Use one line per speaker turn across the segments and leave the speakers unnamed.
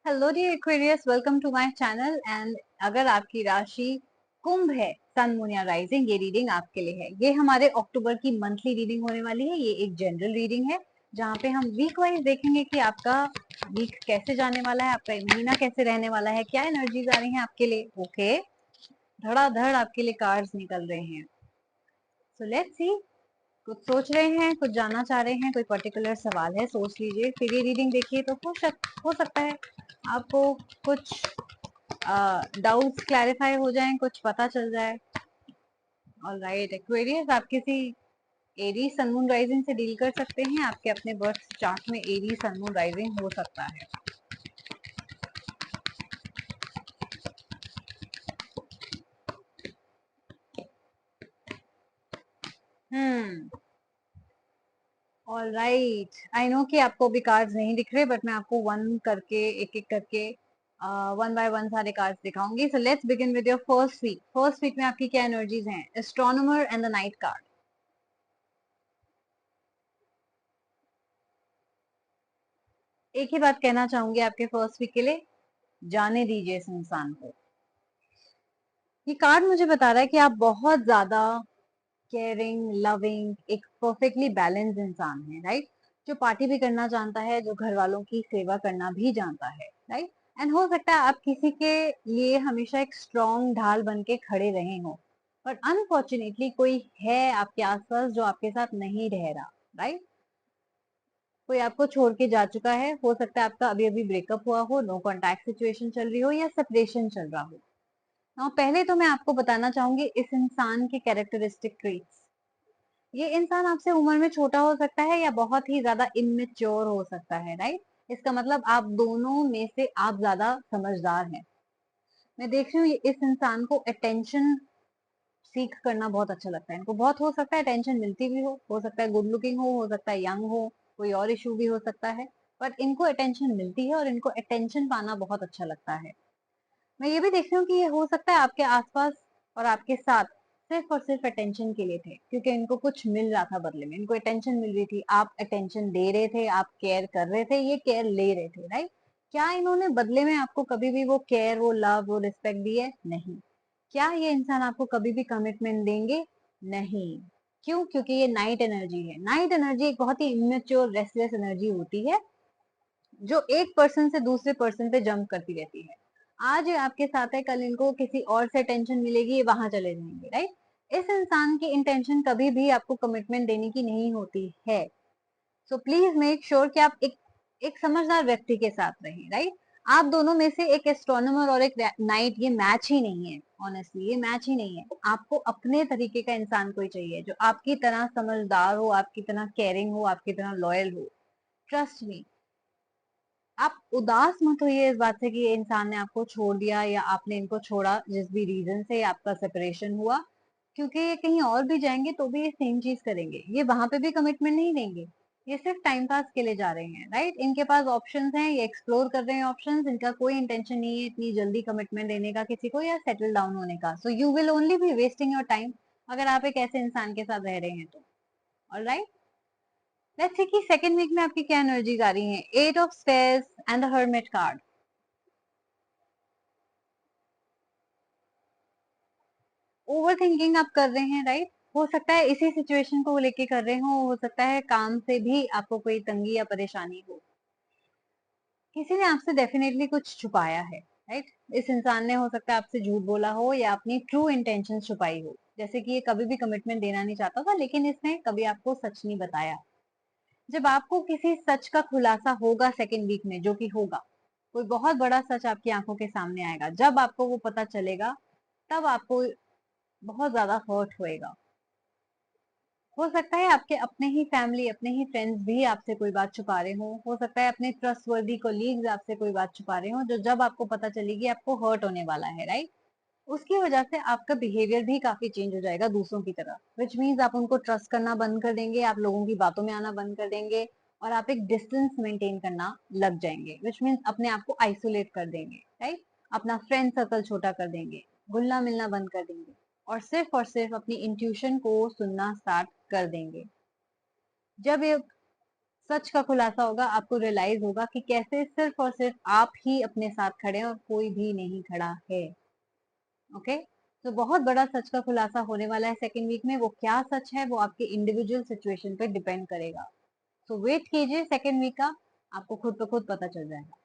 Hello dear Aquarius, welcome to my channel. And अगर आपकी राशि कुंभ है, सन मून या राइजिंग, ये रीडिंग आपके लिए है। ये हमारे अक्टूबर की मंथली रीडिंग होने वाली है। ये एक जनरल रीडिंग है जहाँ पे हम वीक वाइज देखेंगे कि आपका वीक कैसे जाने वाला है, आपका महीना कैसे रहने वाला है, क्या एनर्जीज आ रही हैं आपके लिए। ओके, धड़ाधड़ आपके लिए कार्ड्स निकल रहे हैं। सो लेट्स सी, कुछ सोच रहे हैं, कुछ जानना चाह रहे हैं, कोई पर्टिकुलर सवाल है, सोच लीजिए, फिर ये रीडिंग देखिए। तो हो सकता है आपको कुछ डाउट्स क्लैरिफाई हो जाएं, कुछ पता चल जाए। ऑलराइट एक्वेरियस, आप किसी एरी सन मून राइजिंग से डील कर सकते हैं। आपके अपने बर्थ चार्ट में एरी सन मून राइजिंग हो सकता है। हम्म, ऑलराइट, आई नो कि आपको भी कार्ड्स नहीं दिख रहे, बट मैं आपको वन करके, एक एक करके, वन बाय वन सारे कार्ड्स दिखाऊंगी। So let's begin with your first week. First week में आपकी क्या एनर्जीज हैं? Astronomer and the knight card. एक ही बात कहना चाहूंगी आपके फर्स्ट वीक के लिए, जाने दीजिए इस इंसान को। ये कार्ड मुझे बता रहा है कि आप बहुत ज्यादा केयरिंग, लविंग, एक परफेक्टली बैलेंस इंसान है, राइट? जो पार्टी भी करना जानता है, जो घर वालों की सेवा करना भी जानता है, राइट? एंड हो सकता है आप किसी के लिए हमेशा एक स्ट्रॉन्ग ढाल बन के खड़े रहे हो, बट अनफॉर्चुनेटली कोई है आपके आसपास जो आपके साथ नहीं रह रहा, राइट? कोई आपको छोड़ के जा चुका है। हो सकता है आपका अभी अभी ब्रेकअप हुआ हो, नो कॉन्टैक्ट सिचुएशन चल रही हो, या सेपरेशन चल रहा हो। नाउ पहले तो मैं आपको बताना चाहूंगी इस इंसान के कैरेक्टरिस्टिक ट्रेट्स। ये इंसान आपसे उम्र में छोटा हो सकता है या बहुत ही ज्यादा इमेच्योर हो सकता है, राइट? इसका मतलब आप दोनों में से आप ज्यादा समझदार हैं। मैं देख रही हूँ इस इंसान को अटेंशन सीख करना बहुत अच्छा लगता है। इनको बहुत, हो सकता है अटेंशन मिलती भी हो सकता है गुड लुकिंग हो सकता है यंग हो, कोई और इशू भी हो सकता है, बट इनको अटेंशन मिलती है और इनको अटेंशन पाना बहुत अच्छा लगता है। मैं ये भी देख रही हूँ कि ये हो सकता है आपके आसपास और आपके साथ सिर्फ और सिर्फ अटेंशन के लिए थे, क्योंकि इनको कुछ मिल रहा था बदले में, इनको अटेंशन मिल रही थी, आप अटेंशन दे रहे थे, आप केयर कर रहे थे, ये केयर ले रहे थे, राइट? क्या इन्होंने बदले में आपको कभी भी वो केयर, वो लव, वो रिस्पेक्ट दी है? नहीं। क्या ये इंसान आपको कभी भी कमिटमेंट देंगे? नहीं। क्यों? क्योंकि ये नाइट एनर्जी है। नाइट एनर्जी एक बहुत ही इमेच्योर, रेस्टलेस एनर्जी होती है, जो एक पर्सन से दूसरे पर्सन पे जंप करती रहती है। आज ये आपके साथ है, कल इनको किसी और से टेंशन मिलेगी, ये वहां चले जाएंगे, राइट? इस इंसान की इंटेंशन कभी भी आपको कमिटमेंट देने की नहीं होती है। सो प्लीज मेक श्योर कि आप एक समझदार व्यक्ति के साथ रहें, राइट? आप दोनों में से एक एस्ट्रोनॉमर और एक नाइट, ये मैच ही नहीं है। ऑनेस्टली ये मैच ही नहीं है। आपको अपने तरीके का इंसान कोई चाहिए जो आपकी तरह समझदार हो, आपकी तरह केयरिंग हो, आपकी तरह लॉयल हो। Trust me. आप उदास मत होइए इस बात से कि ये इंसान ने आपको छोड़ दिया या आपने इनको छोड़ा, जिस भी रीजन से आपका सेपरेशन हुआ, क्योंकि ये कहीं और भी जाएंगे तो भी ये सेम चीज करेंगे। ये वहां पे भी कमिटमेंट नहीं देंगे। ये सिर्फ टाइम पास के लिए जा रहे हैं, राइट? इनके पास ऑप्शंस हैं, ये एक्सप्लोर कर रहे हैं ऑप्शंस। इनका कोई इंटेंशन नहीं है इतनी जल्दी कमिटमेंट देने का किसी को, या सेटल डाउन होने का। So you will only be wasting your time अगर आप एक ऐसे इंसान के साथ रह रहे हैं तो। ऑलराइट, लेट्स सी कि सेकंड वीक में आपकी क्या एनर्जीज आ रही हैं। Eight of spears and the hermit card. Overthinking आप कर रहे हैं, राइट? हो सकता है इसी सिचुएशन को लेके कर रहे हो सकता है काम से भी आपको कोई तंगी या परेशानी हो। किसी ने आपसे डेफिनेटली कुछ छुपाया है, राइट? इस इंसान ने हो सकता है आपसे झूठ बोला हो या अपनी ट्रू इंटेंशन छुपाई हो। जैसे कि ये कभी भी कमिटमेंट देना नहीं चाहता था, लेकिन इसने कभी आपको सच नहीं बताया। जब आपको किसी सच का खुलासा होगा सेकेंड वीक में, जो कि होगा, कोई बहुत बड़ा सच आपकी आंखों के सामने आएगा, जब आपको वो पता चलेगा, तब आपको बहुत ज्यादा हर्ट होएगा। हो सकता है आपके अपने ही फैमिली, अपने ही फ्रेंड्स भी आपसे कोई बात छुपा रहे हो सकता है अपने ट्रस्टवर्दी कोलीग्स आपसे कोई बात छुपा रहे हो, जो जब आपको पता चलेगी आपको हर्ट होने वाला है, राइट? उसकी वजह से आपका बिहेवियर भी काफी चेंज हो जाएगा दूसरों की तरह, विच मीन्स आप उनको ट्रस्ट करना बंद कर देंगे, आप लोगों की बातों में आना बंद कर देंगे, और आप एक डिस्टेंस मेंटेन करना लग जाएंगे, विच मीन्स अपने आप को आइसोलेट कर देंगे, राइट? अपना फ्रेंड सर्कल छोटा कर देंगे, घुलना मिलना बंद कर देंगे, और सिर्फ अपनी इंट्यूशन को सुनना स्टार्ट कर देंगे। जब ये सच का खुलासा होगा, आपको रियलाइज होगा कि कैसे सिर्फ और सिर्फ आप ही अपने साथ खड़े हैं और कोई भी नहीं खड़ा है। ओके, तो बहुत बड़ा सच का खुलासा होने वाला है सेकेंड वीक में। वो क्या सच है वो आपके इंडिविजुअल सिचुएशन पे डिपेंड करेगा। तो वेट कीजिए सेकेंड वीक का, आपको खुद ब खुद पता चल जाएगा।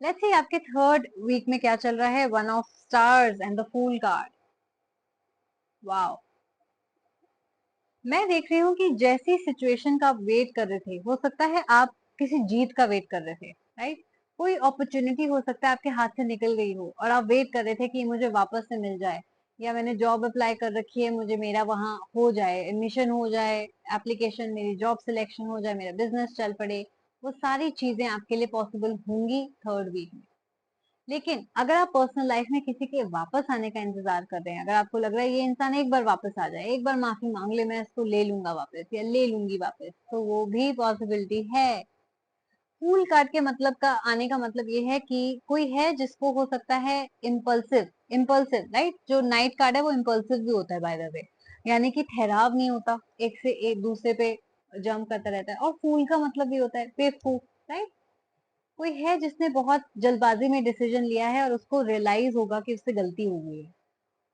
लेट्स सी आपके थर्ड वीक में क्या चल रहा है। One of stars and the fool card. Wow, मैं देख रही हूँ कि जैसी सिचुएशन का आप वेट कर रहे थे, हो सकता है आप किसी जीत का वेट कर रहे थे, राइट। कोई अपॉर्चुनिटी हो सकता है आपके हाथ से निकल गई हो और आप वेट कर रहे थे कि मुझे वापस से मिल जाए, या मैंने जॉब अप्लाई कर रखी है, मुझे मेरा वहां हो जाए, एडमिशन हो जाए, एप्लीकेशन, मेरी जॉब सिलेक्शन हो जाए, मेरा बिजनेस चल पड़े। वो सारी चीजें आपके लिए पॉसिबल होंगी थर्ड वीक में। लेकिन अगर आप पर्सनल लाइफ में किसी के वापस आने का इंतजार कर रहे हैं, अगर आपको लग रहा है ये इंसान एक बार वापस आ जाए, एक बार माफी मांग ले, मैं इसको ले लूंगा वापस या ले लूंगी वापस, तो वो भी पॉसिबिलिटी है। फूल कार्ड के मतलब का आने का मतलब ये है कि कोई है जिसको हो सकता है इम्पल्सिव, इम्पल्सिव राइट। जो नाइट कार्ड है वो इम्पल्सिव भी होता है बाय द वे, यानी कि ठहराव नहीं होता, एक से एक दूसरे पे जंप करता रहता है। और फूल का मतलब भी होता है बेवकूफ, राइट। कोई है जिसने बहुत जल्दबाजी में डिसीजन लिया है और उसको रियलाइज होगा कि उससे गलती हो गई है।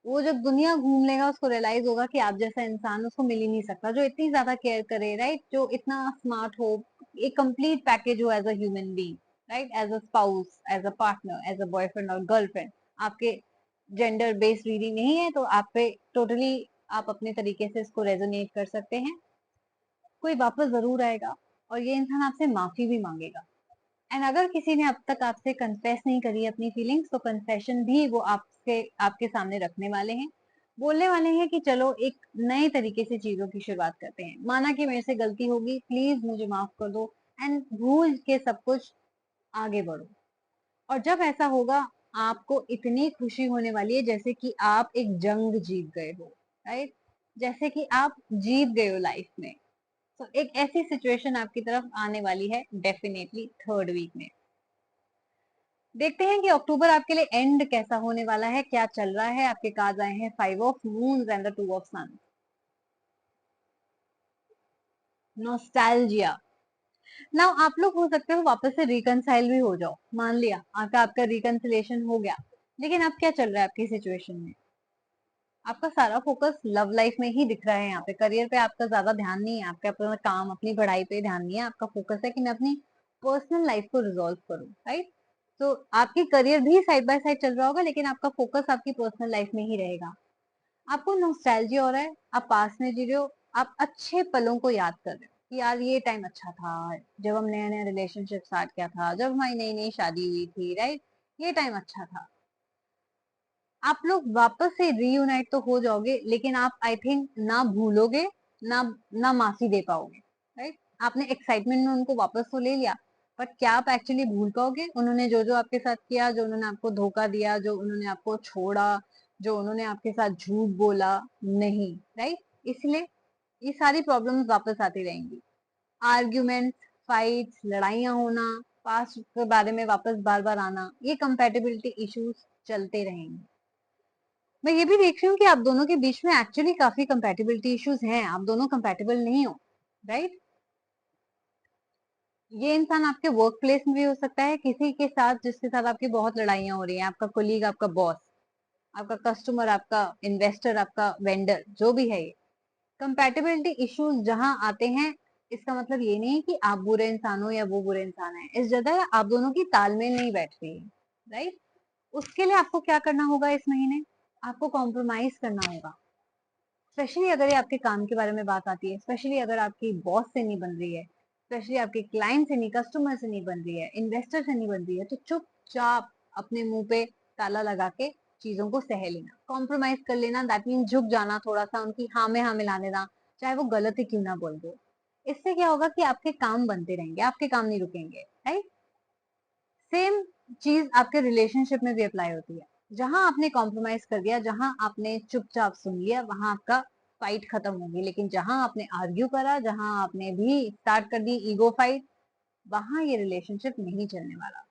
वो जब दुनिया घूम लेगा उसको रियलाइज होगा कि आप जैसा इंसान उसको मिल ही नहीं सकता, जो इतनी ज्यादा केयर करे, राइट, जो इतना स्मार्ट हो, एक कंप्लीट पैकेज हो as a human being, right, as a spouse, as a partner, as a boyfriend और गर्लफ्रेंड। आपके जेंडर बेस्ड रीडिंग नहीं है तो आप पे टोटली आप अपने तरीके से इसको रेजोनेट कर सकते हैं। कोई वापस जरूर आएगा और ये इंसान आपसे माफी भी मांगेगा। एंड अगर किसी ने अब तक आपसे कन्फेस नहीं करी है अपनी फीलिंग्स, तो कन्फेशन भी वो आपसे आपके सामने रखने वाले हैं। बोलने वाले हैं कि चलो एक नए तरीके से चीजों की शुरुआत करते हैं, माना कि मेरे से गलती होगी, प्लीज मुझे माफ कर दो, एंड भूल के सब कुछ आगे बढ़ो। और जब ऐसा होगा, आपको इतनी खुशी होने वाली है जैसे कि आप एक जंग जीत गए हो, राइट, जैसे कि आप जीत गए हो लाइफ में। तो एक ऐसी सिचुएशन आपकी तरफ आने वाली है डेफिनेटली थर्ड वीक में। देखते हैं कि अक्टूबर आपके लिए एंड कैसा होने वाला है, क्या चल रहा है। आपके कार्ड आए हैं five of moons and the two of sun. Nostalgia. Now आप लोग हो सकते हो वापस से रिकनसाइल भी हो जाओ, मान लिया आपका आपका रिकनसिलेशन हो गया, लेकिन अब क्या चल रहा है आपकी सिचुएशन में। आपका सारा फोकस लव लाइफ में ही दिख रहा है, यहाँ पे करियर पे आपका ज्यादा ध्यान नहीं है, आपका अपना काम अपनी पढ़ाई पे ध्यान नहीं है, आपका फोकस है कि मैं अपनी पर्सनल लाइफ को रिजॉल्व करूं, राइट। तो आपकी करियर भी साइड बाय साइड चल रहा होगा, लेकिन आपका फोकस आपकी पर्सनल लाइफ में ही रहेगा। आपको नॉस्टैल्जिया हो रहा है, आप पास में जी रहे हो, आप अच्छे पलों को याद कर रहे हो कि यार ये टाइम अच्छा था, जब हम नया नया रिलेशनशिप स्टार्ट किया था, जब हमारी नई नई शादी हुई थी, राइट, ये टाइम अच्छा था। आप लोग वापस से रीयूनाइट तो हो जाओगे, लेकिन आप आई थिंक ना भूलोगे, ना ना माफी दे पाओगे, राइट। आपने एक्साइटमेंट में उनको वापस तो ले लिया, बट क्या आप एक्चुअली भूल पाओगे उन्होंने जो जो आपके साथ किया, जो उन्होंने आपको धोखा दिया, जो उन्होंने आपको छोड़ा, जो उन्होंने आपके साथ झूठ बोला? नहीं, राइट। इसलिए ये सारी प्रॉब्लम्स वापस आती रहेंगी। आर्ग्यूमेंट्स, फाइट्स, लड़ाइयां होना, पास्ट के बारे में वापस बार बार आना, ये कंपेटेबिलिटी इश्यूज चलते रहेंगे। मैं ये भी देख रही हूँ कि आप दोनों के बीच में एक्चुअली काफी कंपैटिबिलिटी इश्यूज हैं, आप दोनों कंपैटिबल नहीं हो, राइट। ये इंसान आपके वर्क प्लेस में भी हो सकता है, किसी के साथ जिसके साथ आपकी बहुत लड़ाइयां हो रही हैं, आपका कोलीग, आपका बॉस, आपका कस्टमर, आपका इन्वेस्टर, आपका वेंडर, जो भी है। ये कंपैटिबिलिटी इश्यूज जहां आते हैं, इसका मतलब ये नहीं कि आप बुरे इंसान हो या वो बुरे इंसान है, इस जगह आप दोनों की तालमेल नहीं बैठ रही है, राइट। उसके लिए आपको क्या करना होगा इस महीने, आपको कॉम्प्रोमाइज करना होगा। स्पेशली अगर ये आपके काम के बारे में बात आती है, स्पेशली अगर आपकी बॉस से नहीं बन रही है, स्पेशली आपके क्लाइंट से नहीं, कस्टमर से नहीं बन रही है, इन्वेस्टर से नहीं बन रही है, तो चुपचाप अपने मुंह पे ताला लगा के चीजों को सह लेना, कॉम्प्रोमाइज कर लेना। दैट मीन झुक जाना, थोड़ा सा उनकी हाँ में हाँ मिला देना, चाहे वो गलत ही क्यों ना बोल दो। इससे क्या होगा कि आपके काम बनते रहेंगे, आपके काम नहीं रुकेंगे, राइट। सेम चीज आपके रिलेशनशिप में भी अप्लाई होती है। जहां आपने कॉम्प्रोमाइज कर दिया, जहां आपने चुपचाप सुन लिया, वहां आपका फाइट खत्म होगी। लेकिन जहां आपने आर्ग्यू करा, जहां आपने भी स्टार्ट कर दी ईगो फाइट, वहां ये रिलेशनशिप नहीं चलने वाला।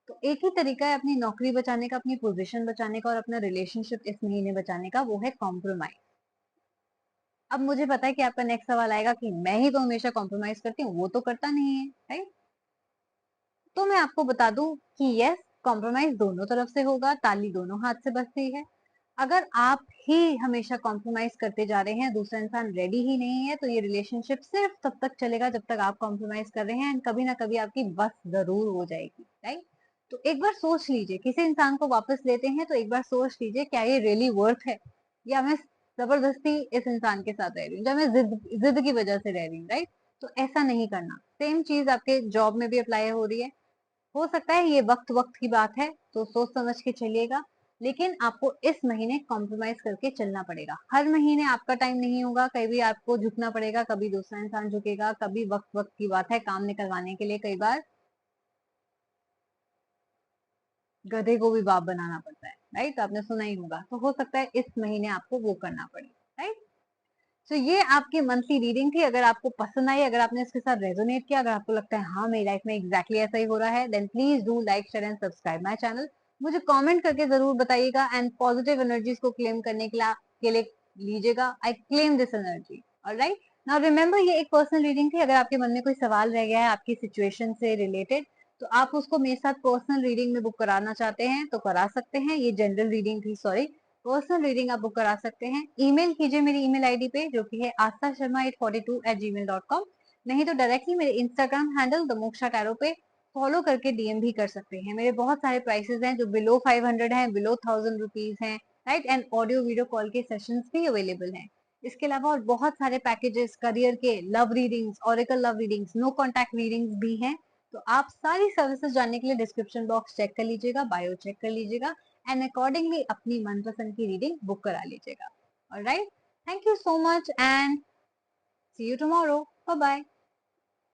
तो एक ही तरीका है अपनी नौकरी बचाने का, अपनी पोजीशन बचाने का और अपना रिलेशनशिप इस महीने बचाने का, वो है कॉम्प्रोमाइज। अब मुझे पता है कि आपका नेक्स्ट सवाल आएगा कि मैं ही तो हमेशा कॉम्प्रोमाइज करती हूँ, वो तो करता नहीं है, राइट? तो मैं आपको बता दूं कि यस, कॉम्प्रोमाइज दोनों तरफ से होगा, ताली दोनों हाथ से बजती है। अगर आप ही हमेशा कॉम्प्रोमाइज करते जा रहे हैं, दूसरा इंसान रेडी ही नहीं है, तो ये रिलेशनशिप सिर्फ तब तक चलेगा जब तक आप कॉम्प्रोमाइज कर रहे हैं, एंड कभी ना कभी आपकी बस जरूर हो जाएगी, राइट? तो एक बार सोच लीजिए, किसी इंसान को वापस लेते हैं तो एक बार सोच लीजिए क्या ये रियली वर्थ है, या मैं जबरदस्ती इस इंसान के साथ रह रही हूँ, या मैं जिद जिद की वजह से रह रही हूँ, राइट? तो ऐसा नहीं करना। सेम चीज आपके जॉब में भी अप्लाई हो रही है। हो सकता है ये वक्त वक्त की बात है, तो सोच समझ के चलिएगा, लेकिन आपको इस महीने कॉम्प्रोमाइज करके चलना पड़ेगा। हर महीने आपका टाइम नहीं होगा, कभी आपको झुकना पड़ेगा, कभी दूसरा इंसान झुकेगा, कभी वक्त वक्त की बात है, काम निकलवाने के लिए कई बार गधे को भी बाप बनाना पड़ता है, राइट? आपने सुना ही होगा। तो हो सकता है इस महीने आपको वो करना पड़े, राइट? तो ये आपकी मंथली रीडिंग थी। अगर आपको पसंद आई, अगर आपने इसके साथ रेजोनेट किया, अगर आपको लगता है हाँ मेरी लाइफ में एग्जैक्टली ऐसा ही हो रहा है, then please do like, share and subscribe my channel. मुझे कमेंट करके जरूर बताइएगा, एंड पॉजिटिव एनर्जीज को क्लेम करने के लिए लीजिएगा। I claim this energy, alright? Now remember, ये एक पर्सनल रीडिंग थी। अगर आपके मन में कोई सवाल रह गया है आपकी सिचुएशन से रिलेटेड, तो आप उसको मेरे साथ पर्सनल रीडिंग में बुक कराना चाहते हैं तो करा सकते हैं। ये जनरल रीडिंग थी, सॉरी। पर्सनल रीडिंग आप बुक करा सकते हैं। ईमेल कीजिए मेरी ईमेल आईडी पे, जो कि है astha.sharma842@gmail.com। नहीं तो डायरेक्टली मेरे Instagram handle the moksha tarot पे फॉलो करके डीएम भी कर सकते हैं। मेरे बहुत सारे प्राइसेस हैं जो बिलो 500 हैं, बिलो 1000 रुपीज हैं, right? And audio video call के सेशंस भी अवेलेबल हैं। इसके अलावा और बहुत सारे पैकेजेस, करियर के, love readings, oracle love readings, no contact readings भी हैं। तो आप सारी सर्विसेज जानने के लिए डिस्क्रिप्शन बॉक्स चेक कर लीजिएगा, बायो चेक कर लीजिएगा, एंड अकॉर्डिंगली अपनी मनपसंद की रीडिंग बुक करा लीजिएगा। Alright, thank you so much and see you tomorrow. Bye bye.